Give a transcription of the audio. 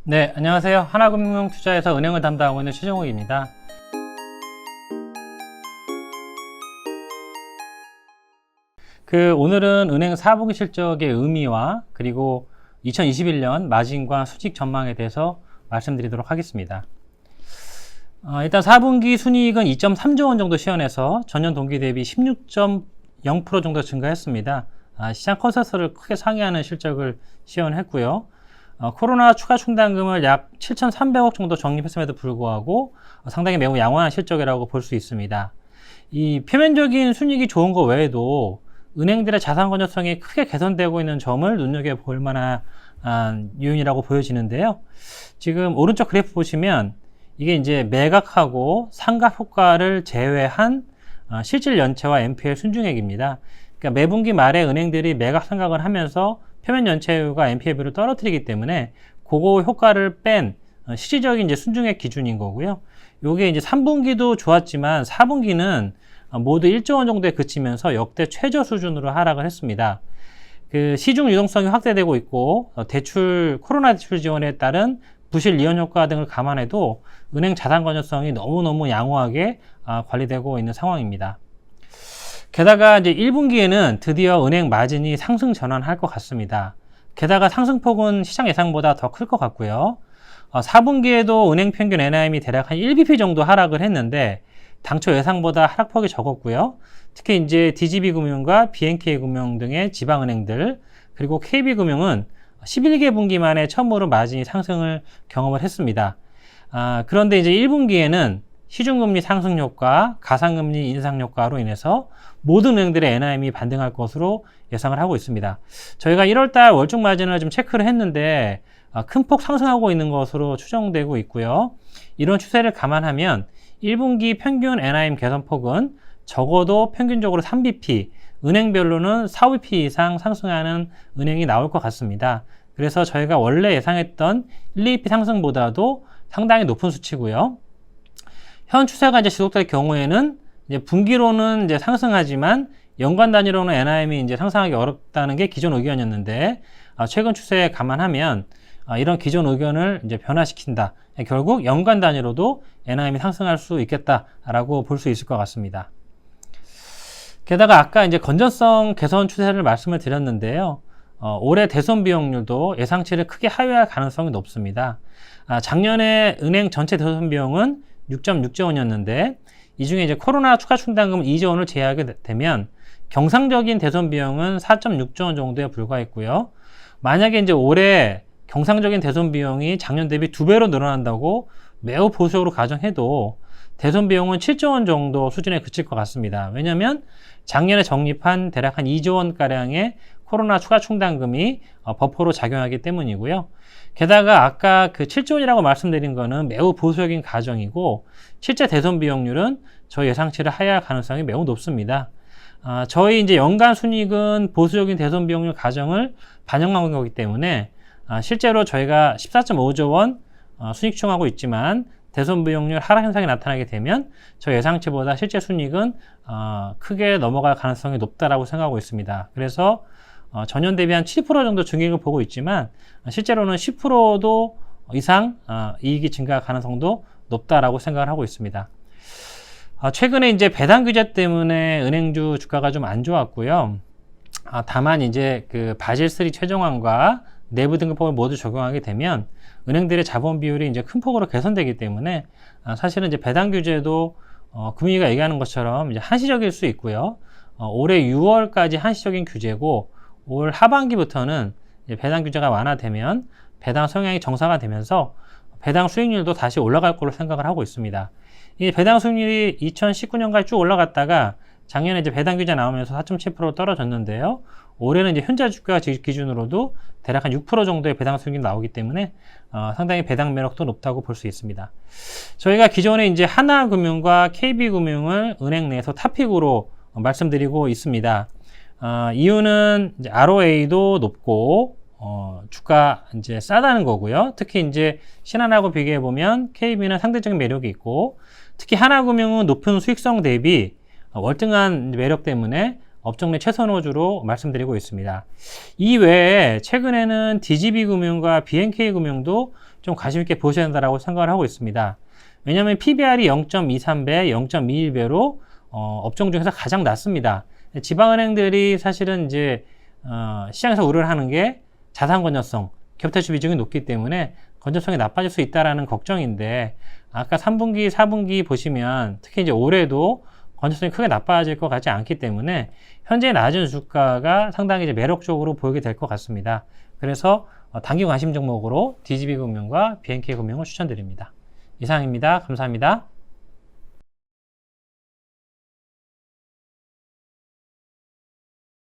네, 안녕하세요. 하나금융투자에서 은행을 담당하고 있는 최정욱입니다. 오늘은 은행 4분기 실적의 의미와 그리고 2021년 마진과 수직 전망에 대해서 말씀드리도록 하겠습니다. 일단 4분기 순이익은 2.3조 원 정도 시현해서 전년 동기 대비 16.0% 정도 증가했습니다. 시장 컨센서스를 크게 상회하는 실적을 시현했고요. 코로나 추가 충당금을 약 7,300억 정도 적립했음에도 불구하고 상당히 매우 양호한 실적이라고 볼 수 있습니다. 이 표면적인 순이익이 좋은 것 외에도 은행들의 자산 건전성이 크게 개선되고 있는 점을 눈여겨볼 만한 요인이라고 보여지는데요. 지금 오른쪽 그래프 보시면 이게 이제 매각하고 상각 효과를 제외한 실질 연체와 NPL 순증액입니다. 그러니까 매분기 말에 은행들이 매각 상각을 하면서 표면 연체율과 NPL비를 떨어뜨리기 때문에 그거 효과를 뺀 실질적인 이제 순증액 기준인 거고요. 요게 이제 3분기도 좋았지만 4분기는 모두 1조 원 정도에 그치면서 역대 최저 수준으로 하락을 했습니다. 시중 유동성이 확대되고 있고 코로나 대출 지원에 따른 부실 이연 효과 등을 감안해도 은행 자산 건전성이 너무너무 양호하게 관리되고 있는 상황입니다. 게다가 이제 1분기에는 드디어 은행 마진이 상승 전환할 것 같습니다. 게다가 상승폭은 시장 예상보다 더 클 것 같고요. 4분기에도 은행 평균 NIM이 대략 한 1bp 정도 하락을 했는데 당초 예상보다 하락폭이 적었고요. 특히 이제 DGB금융과 BNK금융 등의 지방은행들 그리고 KB금융은 11개 분기 만에 처음으로 마진이 상승을 경험을 했습니다. 그런데 이제 1분기에는 시중금리 상승 효과, 가상금리 인상 효과로 인해서 모든 은행들의 NIM이 반등할 것으로 예상을 하고 있습니다. 저희가 1월달 월중 마진을 좀 체크를 했는데 큰 폭 상승하고 있는 것으로 추정되고 있고요. 이런 추세를 감안하면 1분기 평균 NIM 개선폭은 적어도 평균적으로 3bp, 은행별로는 4bp 이상 상승하는 은행이 나올 것 같습니다. 그래서 저희가 원래 예상했던 1, 2bp 상승보다도 상당히 높은 수치고요. 현 추세가 이제 지속될 경우에는 이제 분기로는 이제 상승하지만 연간 단위로는 NIM이 이제 상승하기 어렵다는 게 기존 의견이었는데 최근 추세에 감안하면 이런 기존 의견을 이제 변화시킨다. 결국 연간 단위로도 NIM이 상승할 수 있겠다라고 볼 수 있을 것 같습니다. 게다가 아까 이제 건전성 개선 추세를 말씀을 드렸는데요. 올해 대손 비용률도 예상치를 크게 하회할 가능성이 높습니다. 작년에 은행 전체 대손 비용은 6.6조 원이었는데 이 중에 이제 코로나 추가 충당금 2조 원을 제외하게 되면 경상적인 대손 비용은 4.6조 원 정도에 불과했고요. 만약에 이제 올해 경상적인 대손 비용이 작년 대비 2배로 늘어난다고 매우 보수적으로 가정해도 대손 비용은 7조 원 정도 수준에 그칠 것 같습니다. 왜냐하면 작년에 적립한 대략 한 2조 원가량의 코로나 추가 충당금이 버퍼로 작용하기 때문이고요. 게다가 아까 7조 원이라고 말씀드린 거는 매우 보수적인 가정이고 실제 대손 비용률은 저희 예상치를 하회할 가능성이 매우 높습니다. 저희 이제 연간 순이익은 보수적인 대손 비용률 가정을 반영한 거기 때문에 실제로 저희가 14.5조 원 순이익 추정하고 있지만 대손 비용률 하락 현상이 나타나게 되면 저희 예상치보다 실제 순이익은 크게 넘어갈 가능성이 높다라고 생각하고 있습니다. 그래서 전년 대비 한 7% 정도 증액을 보고 있지만 실제로는 10%도 이상 이익이 증가할 가능성도 높다라고 생각을 하고 있습니다. 최근에 이제 배당 규제 때문에 은행주 주가가 좀 안 좋았고요. 다만 이제 바질3 최종안과 내부 등급법을 모두 적용하게 되면 은행들의 자본 비율이 이제 큰 폭으로 개선되기 때문에 사실은 이제 배당 규제도 금융위가 얘기하는 것처럼 이제 한시적일 수 있고요. 올해 6월까지 한시적인 규제고 올 하반기부터는 이제 배당 규제가 완화되면 배당 성향이 정상화되면서 배당 수익률도 다시 올라갈 거로 생각을 하고 있습니다. 이 배당 수익률이 2019년까지 쭉 올라갔다가 작년에 이제 배당 규제 나오면서 4.7% 떨어졌는데요. 올해는 이제 현재 주가 기준으로도 대략 한 6% 정도의 배당 수익률이 나오기 때문에 상당히 배당 매력도 높다고 볼 수 있습니다. 저희가 기존에 이제 하나금융과 KB금융을 은행 내에서 탑픽으로 말씀드리고 있습니다. 이유는 이제 ROA도 높고 주가 이제 싸다는 거고요. 특히 이제 신한하고 비교해 보면 KB는 상대적인 매력이 있고 특히 하나금융은 높은 수익성 대비 월등한 매력 때문에 업종 내 최선호주로 말씀드리고 있습니다. 이 외에 최근에는 DGB금융과 BNK금융도 좀 관심 있게 보셔야 된다라고 생각을 하고 있습니다. 왜냐하면 PBR이 0.23배, 0.21배로 업종 중에서 가장 낮습니다. 지방은행들이 사실은 이제 시장에서 우려를 하는 게 자산 건전성, 기업태수 비중이 높기 때문에 건전성이 나빠질 수 있다라는 걱정인데, 아까 3분기, 4분기 보시면 특히 이제 올해도 건전성이 크게 나빠질 것 같지 않기 때문에 현재 낮은 주가가 상당히 이제 매력적으로 보이게 될 것 같습니다. 그래서 단기 관심 종목으로 DGB 금융과 BNK 금융을 추천드립니다. 이상입니다. 감사합니다.